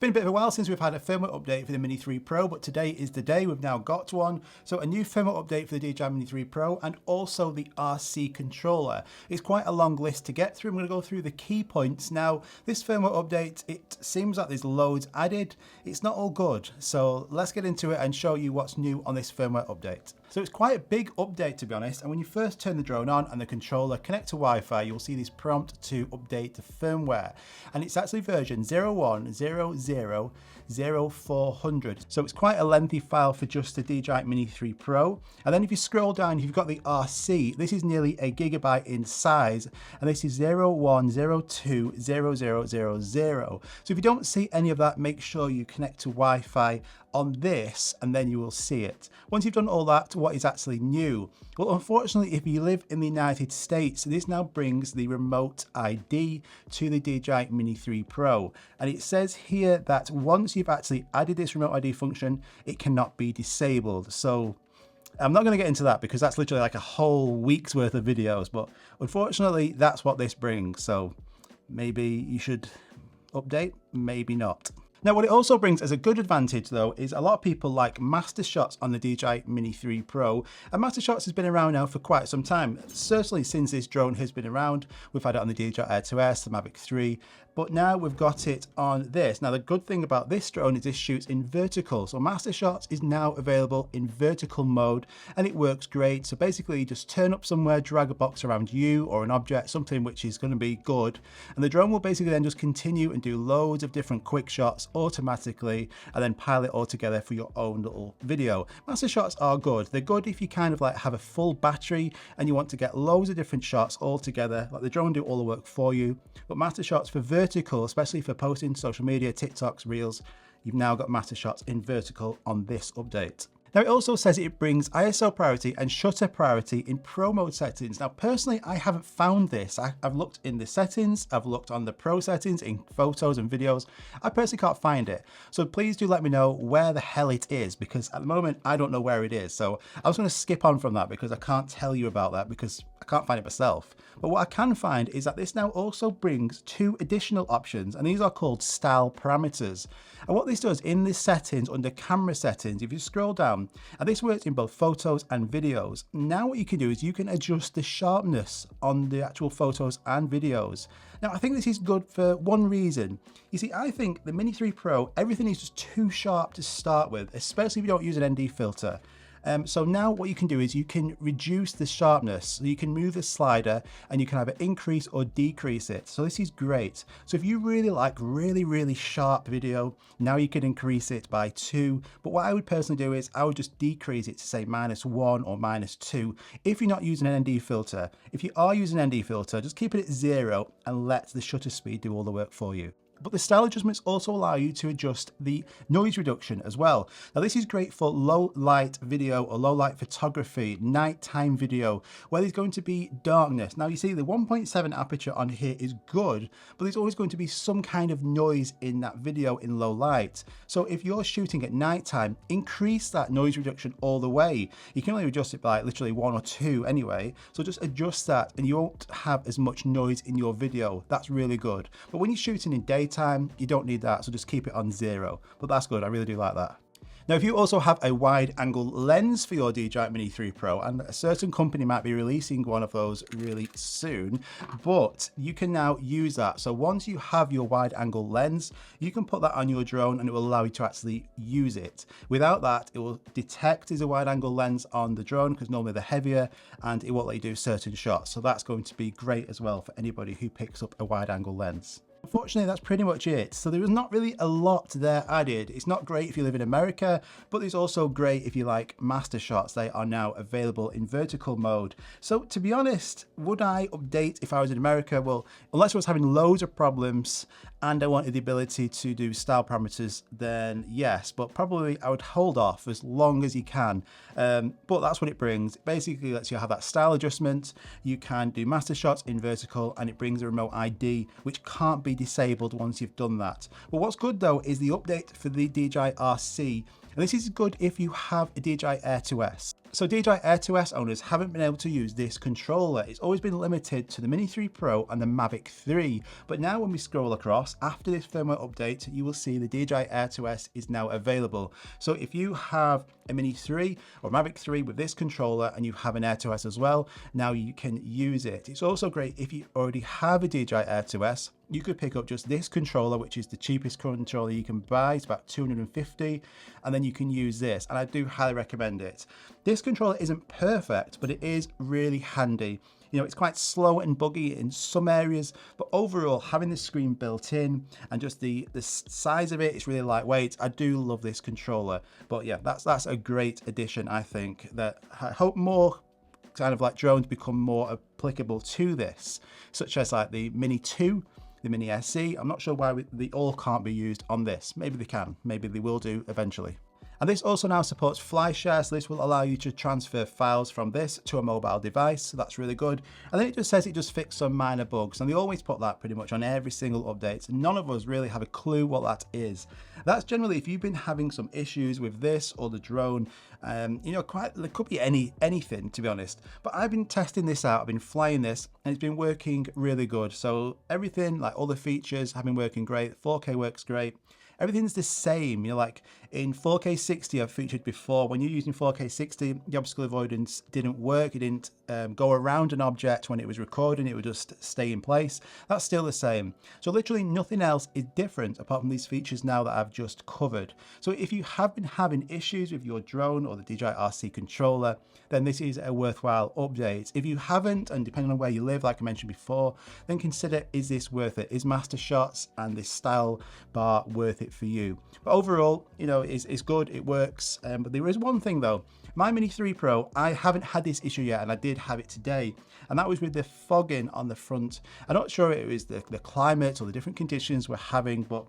Been a bit of a while since we've had a firmware update for the Mini 3 Pro, but today is the day. We've now got one. So a new firmware update for the DJI Mini 3 Pro and also the RC controller. It's quite a long list to get through. I'm going to go through the key points. Now, this firmware update, it seems like there's loads added. It's not all good. So let's get into it and show you what's new on this firmware update. So it's quite a big update, to be honest. And when you first turn the drone on and the controller connect to Wi-Fi, you'll see this prompt to update the firmware. And it's actually version 01.00.0400. So it's quite a lengthy file for just the DJI Mini 3 Pro. And then if you scroll down, you've got the RC. This is nearly a gigabyte in size. And this is 01.02.00.00. So if you don't see any of that, make sure you connect to Wi-Fi on this and then you will see it. Once you've done all that, what is actually new? Well, unfortunately, if you live in the United States, this now brings the remote ID to the DJI Mini 3 Pro. And it says here that once you've actually added this remote ID function, it cannot be disabled. So I'm not going to get into that because that's literally like a whole week's worth of videos, but unfortunately, that's what this brings. So maybe you should update, maybe not. Now, what it also brings as a good advantage, though, is a lot of people like Master Shots on the DJI Mini 3 Pro. And Master Shots has been around now for quite some time. Certainly since this drone has been around. We've had it on the DJI Air 2S, the Mavic 3, but now we've got it on this. Now, the good thing about this drone is this shoots in vertical. So Master Shots is now available in vertical mode and it works great. So basically you just turn up somewhere, drag a box around you or an object, something which is going to be good. And the drone will basically then just continue and do loads of different quick shots automatically and then pile it all together for your own little video. Master Shots are good. They're good if you kind of like have a full battery and you want to get loads of different shots all together. Like the drone do all the work for you. But Master Shots for vertical, especially for posting social media, TikToks, Reels, you've now got Master Shots in vertical on this update. Now, it also says it brings ISO priority and shutter priority in Pro mode settings. Now, personally, I haven't found this. I've looked in the settings, I've looked on the Pro settings in photos and videos. I personally can't find it. So please do let me know where the hell it is, because at the moment, I don't know where it is. So I was going to skip on from that because I can't tell you about that because I can't find it myself. But what I can find is that this now also brings two additional options, and these are called style parameters. And what this does in this settings under camera settings, if you scroll down, and this works in both photos and videos. Now what you can do is you can adjust the sharpness on the actual photos and videos. Now I think this is good for one reason. You see, I think the Mini 3 Pro, everything is just too sharp to start with, especially if you don't use an ND filter. So now what you can do is you can reduce the sharpness. So you can move the slider and you can either increase or decrease it. So this is great. So if you really like really sharp video, now you can increase it by 2. But what I would personally do is I would just decrease it to say -1 or -2 if you're not using an ND filter. If you are using an ND filter, just keep it at 0 and let the shutter speed do all the work for you. But the style adjustments also allow you to adjust the noise reduction as well. Now this is great for low light video or low light photography, nighttime video, where there's going to be darkness. Now you see the 1.7 aperture on here is good, but there's always going to be some kind of noise in that video in low light. So if you're shooting at nighttime, increase that noise reduction all the way. You can only adjust it by literally 1 or 2 anyway. So just adjust that and you won't have as much noise in your video. That's really good. But when you're shooting in daytime, you don't need that, so just keep it on 0. But that's good, I really do like that. Now, if you also have a wide angle lens for your DJI Mini 3 Pro, and a certain company might be releasing one of those really soon, but you can now use that. So once you have your wide angle lens, you can put that on your drone and it will allow you to actually use it. Without that, it will detect as a wide angle lens on the drone because normally they're heavier and it won't let you do certain shots. So that's going to be great as well for anybody who picks up a wide angle lens. Unfortunately, that's pretty much it. So there was not really a lot there added. It's not great if you live in America, but it's also great if you like Master Shots. They are now available in vertical mode. So to be honest, would I update if I was in America? Well, unless I was having loads of problems and I wanted the ability to do style parameters, then yes, but probably I would hold off as long as you can. But that's what it brings. It basically lets you have that style adjustment. You can do Master Shots in vertical and it brings a remote ID, which can't be disabled once you've done that. But what's good though is the update for the DJI RC. And this is good if you have a DJI Air 2S. So DJI Air2S owners haven't been able to use this controller. It's always been limited to the Mini 3 Pro and the Mavic 3. But now when we scroll across, after this firmware update, you will see the DJI Air2S is now available. So if you have a Mini 3 or Mavic 3 with this controller and you have an Air2S as well, now you can use it. It's also great if you already have a DJI Air2S. You could pick up just this controller, which is the cheapest controller you can buy. It's about $250, and then you can use this, and I do highly recommend it. This controller isn't perfect, but it is really handy. You know, it's quite slow and buggy in some areas, but overall, having the screen built in and just the size of it, it's really lightweight. I do love this controller, but yeah, that's a great addition. I think that I hope more kind of like drones become more applicable to this, such as like the Mini 2, the Mini SE. I'm not sure why they all can't be used on this. Maybe they can, maybe they will do eventually. And this also now supports FlyShare, so this will allow you to transfer files from this to a mobile device, so that's really good. And then it just says it just fixed some minor bugs, and they always put that pretty much on every single update. None of us really have a clue what that is. That's generally if you've been having some issues with this or the drone, you know, there could be anything, to be honest. But I've been testing this out, I've been flying this, and it's been working really good. So everything, like all the features have been working great. 4K works great. Everything's the same, you know, like in 4K 60 I've featured before, when you're using 4K 60, the obstacle avoidance didn't work. It didn't go around an object when it was recording, it would just stay in place. That's still the same. So literally nothing else is different apart from these features now that I've just covered. So if you have been having issues with your drone or the DJI RC controller, then this is a worthwhile update. If you haven't, and depending on where you live, like I mentioned before, then consider, is this worth it? Is Master Shots and this style bar worth it for you? But overall, you know, it's good, it works. But there is one thing though, my Mini 3 Pro, I haven't had this issue yet, and I did have it today, and that was with the fogging on the front. I'm not sure it was the climate or the different conditions we're having, but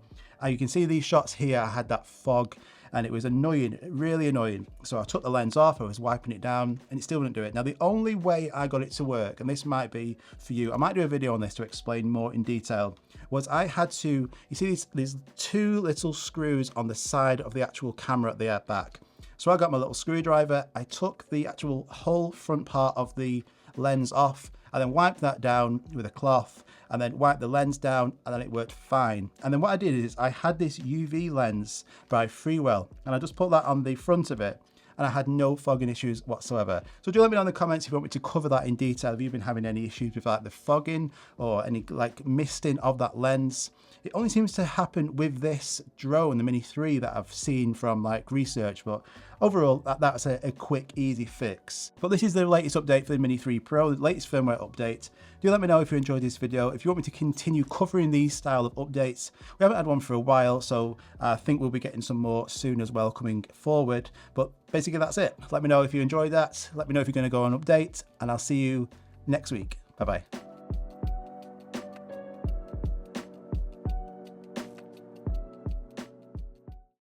you can see these shots here, I had that fog, and it was annoying, really annoying. So I took the lens off, I was wiping it down, and it still wouldn't do it. Now the only way I got it to work, and this might be for you, I might do a video on this to explain more in detail, was I had to, you see these two little screws on the side of the actual camera at the back. So I got my little screwdriver, I took the actual whole front part of the lens off, and then wiped that down with a cloth, and then wiped the lens down, and then it worked fine. And then what I did is I had this UV lens by Firmware, and I just put that on the front of it, and I had no fogging issues whatsoever. So do let me know in the comments if you want me to cover that in detail, if you've been having any issues with like the fogging or any like misting of that lens. It only seems to happen with this drone, the Mini 3, that I've seen from like research, but overall that's a quick, easy fix. But this is the latest update for the Mini 3 Pro, the latest firmware update. Do let me know if you enjoyed this video. If you want me to continue covering these style of updates, we haven't had one for a while, so I think we'll be getting some more soon as well coming forward. But basically that's it. Let me know if you enjoyed that. Let me know if you're going to go on update, and I'll see you next week. Bye bye.